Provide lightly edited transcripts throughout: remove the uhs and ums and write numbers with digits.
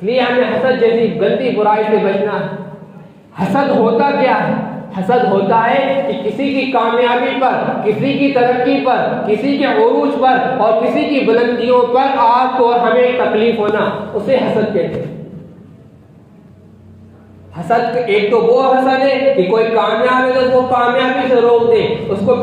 اس لیے ہمیں حسد جیسی گندی برائی سے بچنا ہے۔ حسد ہوتا کیا ہے؟ حسد ہوتا ہے کہ کسی کی کامیابی پر، کسی کی ترقی پر، کسی کے عروج پر اور کسی کی بلندیوں پر آپ کو اور ہمیں تکلیف ہونا، اسے حسد کہتے ہیں۔ حسد ایک تو وہ حسد ہے کہ کوئی کامیاب ہے تو اس کو کامیابی سے روک دے، اس کو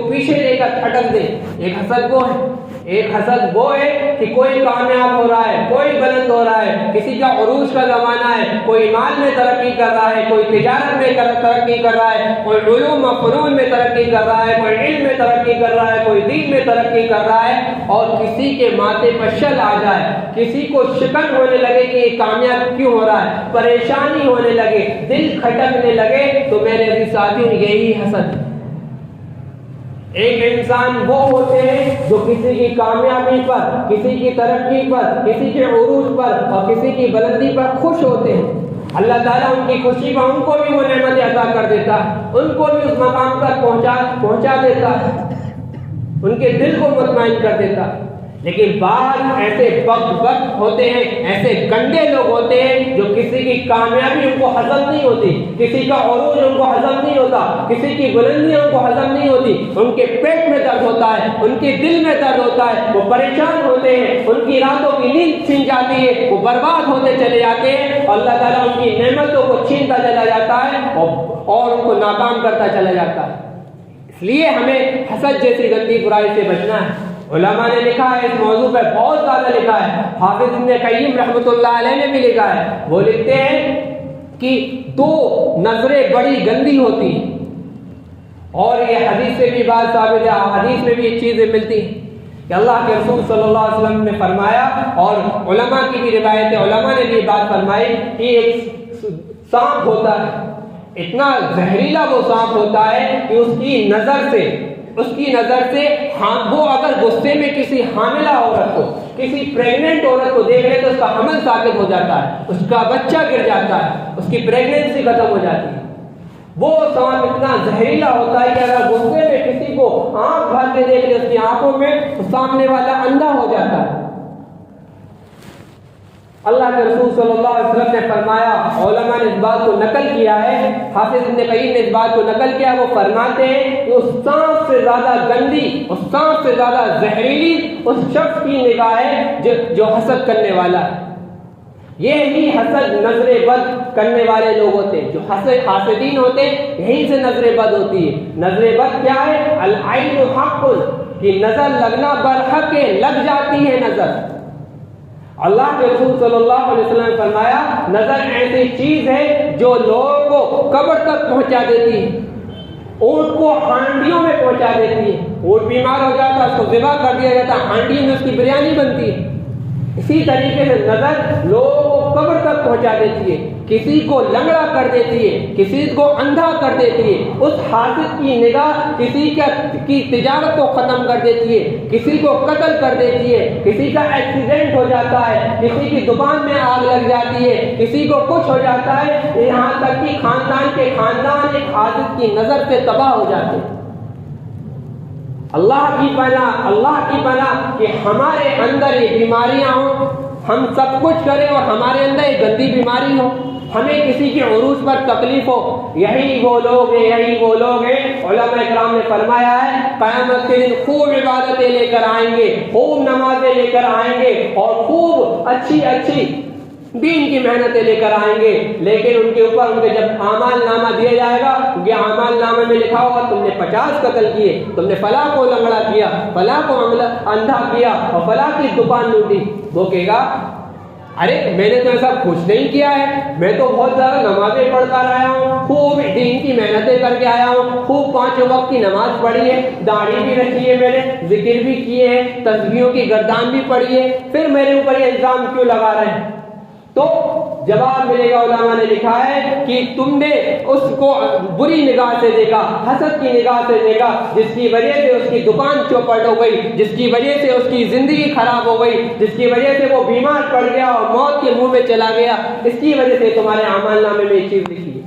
پیچھے لے کر پھٹک دے، ایک حسد وہ ہے۔ ایک حسد وہ ہے کہ کوئی کامیاب ہو رہا ہے، کوئی بلند ہو رہا ہے، کسی کا عروج کا زمانہ ہے، کوئی مال میں ترقی کر رہا ہے، کوئی تجارت میں ترقی کر رہا ہے، کوئی علوم و فنون میں ترقی کر رہا ہے، کوئی علم میں ترقی کر رہا ہے، کوئی دین میں ترقی کر رہا ہے، اور کسی کے ماتھے پر شل آ جائے، کسی کو شکن ہونے لگے کہ یہ کامیاب کیوں ہو رہا ہے، پریشانی ہونے لگے، دل کھٹکنے لگے، تو میرے عزیز ساتھیوں یہی حسد ہے۔ ایک انسان وہ ہوتے ہیں جو کسی کی کامیابی پر، کسی کی ترقی پر، کسی کے عروج پر اور کسی کی بلندی پر خوش ہوتے ہیں۔ اللہ تعالیٰ ان کی خوشی پر ان کو بھی وہ نعمتیں عطا کر دیتا ہے، ان کو بھی اس مقام تک پہنچا دیتا ہے، ان کے دل کو مطمئن کر دیتا ہے۔ لیکن بعض ایسے بد ہوتے ہیں، ایسے گندے لوگ ہوتے ہیں جو کسی کی کامیابی ان کو ہضم نہیں ہوتی، کسی کا عروج ان کو ہضم نہیں ہوتا، کسی کی بلندی ان کو ہضم نہیں ہوتی، ان کے پیٹ میں درد ہوتا ہے، ان کے دل میں درد ہوتا ہے، وہ پریشان ہوتے ہیں، ان کی راتوں کی نیند چھن جاتی ہے، وہ برباد ہوتے چلے جاتے ہیں، اور اللہ تعالیٰ ان کی نعمتوں کو چھینتا چلا جاتا ہے اور ان کو ناکام کرتا چلا جاتا ہے۔ اس لیے ہمیں حسد جیسی گندی برائی سے بچنا ہے۔ علماء نے لکھا ہے، اس موضوع پہ بہت زیادہ لکھا ہے، حافظ ابن قیم رحمۃ اللہ علیہ نے بھی لکھا ہے۔ وہ لکھتے ہیں کہ دو نظریں بڑی گندی ہوتی ہیں، اور یہ حدیث سے بھی بات ثابت ہے، حدیث میں بھی یہ چیزیں ملتی ہیں کہ اللہ کے رسول صلی اللہ علیہ وسلم نے فرمایا، اور علماء کی بھی روایت ہے، علماء نے بھی بات فرمائی کہ ایک سانپ ہوتا ہے، اتنا زہریلا وہ سانپ ہوتا ہے کہ اس کی نظر سے وہ اگر غصے میں کسی حاملہ عورت کو، کسی پریگننٹ عورت کو دیکھ لے تو اس کا حمل ثابت ہو جاتا ہے، اس کا بچہ گر جاتا ہے، اس کی پریگننسی ختم ہو جاتی ہے۔ وہ سانپ اتنا زہریلا ہوتا ہے کہ اگر غصے میں کسی کو آنکھ بھر کے دیکھ لے اس کی آنکھوں میں، تو سامنے والا اندھا ہو جاتا ہے۔ اللہ کے رسول صلی اللہ علیہ وسلم نے فرمایا، علماء نے اس بات کو نقل کیا ہے، حافظ ابن قیم نے اس بات کو نقل کیا، وہ فرماتے ہیں کہ اس سانپ سے زیادہ گندی، اس سانپ سے زیادہ زہریلی اس شخص کی نگاہ ہے جو حسد کرنے والا ہے۔ یہی حسد نظر بد کرنے والے لوگ ہوتے ہیں، جو حاسدین ہوتے ہیں، یہیں سے نظر بد ہوتی ہے۔ نظر بد کیا ہے؟ العین حق، کہ نظر لگنا برحق ہے، لگ جاتی ہے نظر۔ اللہ کے رسول صلی اللہ علیہ وسلم نے فرمایا، نظر ایسی چیز ہے جو لوگوں کو قبر تک پہنچا دیتی ہے، اونٹ کو ہانڈیوں میں پہنچا دیتی ہے، اونٹ بیمار ہو جاتا ہے، اس کو ذبح کر دیا جاتا ہے، ہانڈی میں اس کی بریانی بنتی ہے۔ اسی طریقے سے نظر لوگوں کو قبر تک پہنچا دیتی ہے، کسی کو لنگڑا کر دیتی ہے، کسی کو اندھا کر دیتی ہے۔ اس حاسد کی نگاہ کسی کی تجارت کو ختم کر دیتی ہے، کسی کو قتل کر دیتی ہے، کسی کا ایکسیڈنٹ ہو جاتا ہے، کسی کی دکان میں آگ لگ جاتی ہے، کسی کو کچھ ہو جاتا ہے، یہاں تک کہ خاندان کے خاندان ایک حاسد کی نظر سے تباہ ہو جاتے ہیں۔ اللہ کی پناہ کہ ہمارے اندر یہ بیماریاں ہوں، ہم سب کچھ کریں اور ہمارے اندر ایک گندی بیماری ہو، ہمیں کسی کے عروج پر تکلیف ہو۔ یہی وہ لوگ ہیں علماء کرام نے فرمایا ہے، قیامت کے دن خوب عبادتیں لے کر آئیں گے، خوب نمازیں لے کر آئیں گے، اور خوب اچھی دین کی محنتیں لے کر آئیں گے، لیکن ان کے اوپر ان کے جب اعمال نامہ دیا جائے گا، کیونکہ اعمال نامے میں لکھا ہوگا تم نے 50 قتل کیے، تم نے فلاں کو لنگڑا کیا، فلاں کو اندھا کیا اور فلاں کی دکان لوٹی۔ وہ کہے گا، ارے میں نے تو ایسا کچھ نہیں کیا ہے، میں تو بہت زیادہ نمازیں پڑھ کر آیا ہوں، خوب دین کی محنتیں کر کے آیا ہوں، خوب 5 وقت کی نماز پڑھی ہے، داڑھی بھی رکھی ہے، میں نے ذکر بھی کیے ہیں، تسبیحوں کی گردان بھی پڑھی ہے، پھر میرے اوپر یہ الزام کیوں لگا رہے ہیں؟ تو جواب ملے گا، علماء نے لکھا ہے کہ تم نے اس کو بری نگاہ سے دیکھا، حسد کی نگاہ سے دیکھا، جس کی وجہ سے اس کی دکان چوپٹ ہو گئی، جس کی وجہ سے اس کی زندگی خراب ہو گئی، جس کی وجہ سے وہ بیمار پڑ گیا اور موت کے منہ میں چلا گیا، اس کی وجہ سے تمہارے اعمال نامے میں ایک چیز لکھی ہے۔